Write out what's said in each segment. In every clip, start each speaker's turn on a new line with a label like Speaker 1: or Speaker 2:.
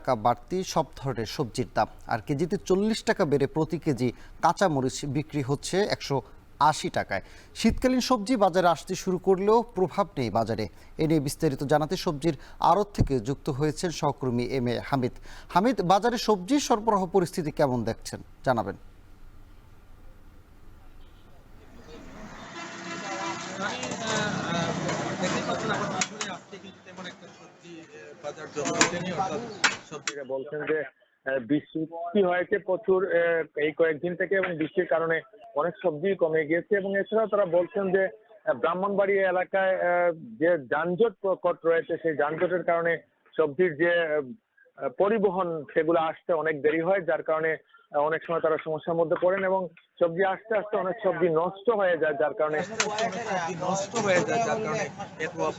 Speaker 1: টাকা বাড়তি সব ধরনের সবজির দাম, আর কেজিতে 40 টাকা বেড়ে প্রতি কেজি কাঁচামরিচ বিক্রি হচ্ছে 180 টাকায়। শীতকালীন সবজি বাজারে আসতে শুরু করলেও প্রভাব নেই বাজারে। এ নিয়ে বিস্তারিত জানাতে সবজির আড়ত থেকে যুক্ত হয়েছেন সহকর্মী এম এ হামিদ। হামিদ, বাজারে সবজির সরবরাহ পরিস্থিতি কেমন দেখছেন জানাবেন।
Speaker 2: বলছেন যে বৃষ্টি হয়েছে প্রচুর এই কয়েকদিন থেকে, এবং বৃষ্টির কারণে অনেক সবজি কমে গিয়েছে। এবং এছাড়াও তারা বলছেন যে ব্রাহ্মণবাড়িয়া এলাকায় যে যানজট প্রকট রয়েছে, সেই যানজটের কারণে সবজির যে পরিবহন সেগুলো আসতে অনেক দেরি হয়, যার কারণে অনেক সময় তারা সমস্যার মধ্যে পড়েন এবং সবজি আসতে আসতে অনেক সবজি নষ্ট হয়ে যায়, যার কারণে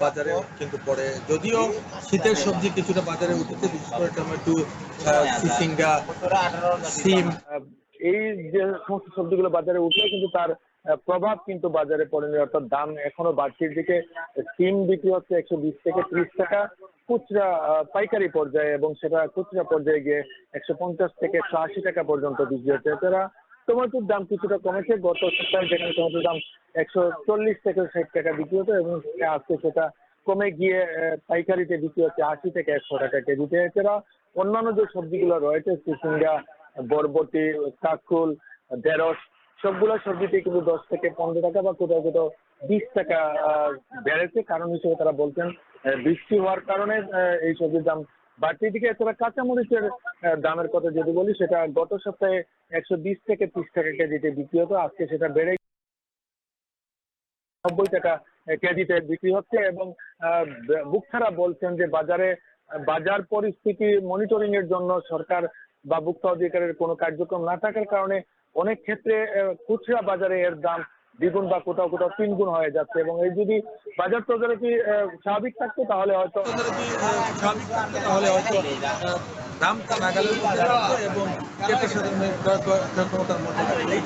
Speaker 3: বাজারে কিন্তু পড়ে। যদিও শীতের সবজি কিছুটা বাজারে উঠেছে, বিশেষ করে টমেটো, চিচিঙ্গা, সিম,
Speaker 2: এই যে সমস্ত সবজিগুলো বাজারে উঠলে কিন্তু তার প্রভাব কিন্তু বাজারে পড়েনি, অর্থাৎ দাম এখনো বাড়তির দিকে। সিম বিক্রি হচ্ছে 120 থেকে 30 টাকা খুচরা পাইকারি পর্যায়ে, এবং সেটা খুচরা পর্যায়ে গিয়ে 150 থেকে 180 টাকা পর্যন্ত বিক্রি হচ্ছে। এছাড়া টমেটোর দাম কিছুটা কমেছে। গত সপ্তাহে যেখানে টমেটোর দাম 140 থেকে 60 টাকা বিক্রি হতো, এবং আজকে সেটা কমে গিয়ে পাইকারিতে বিক্রি হচ্ছে 80 থেকে 100 টাকা কেজিতে। এছাড়া অন্যান্য যে সবজিগুলো রয়েছে, চিচিঙ্গা, বরবটি, কাঁকরোল, ঢেঁড়স, সবগুলো সবজিতে কিন্তু 10 থেকে 15 টাকা বা কোথাও কোথাও 20 টাকা বেড়েছে। কারণ হিসেবে তারা বলছেন বৃষ্টি হওয়ার কারণে এই সবজির দাম বাড়তির দিকে। এছাড়া কাঁচামরিচের দামের কথা যদি বলি, সেটা গত সপ্তাহে 120 থেকে 30 টাকা কেজিতে বিক্রি হতো, আজকে সেটা বেড়ে 90 টাকা কেজিতে বিক্রি হচ্ছে। এবং ভোক্তারা বলছেন যে বাজার পরিস্থিতি মনিটরিং এর জন্য সরকার বা ভোক্তা অধিকারের কোনো কার্যক্রম না থাকার কারণে অনেক ক্ষেত্রে খুচরা বাজারে এর দাম দ্বিগুণ বা কোথাও কোথাও 3 গুণ হয়ে যাচ্ছে। এবং এই যদি বাজার তদারকি স্বাভাবিক থাকতো তাহলে হয়তো
Speaker 3: দামটা নাগালের মধ্যে রাখতো এবং ক্রেতা সাধারণের ক্ষমতার মধ্যে রাখতো।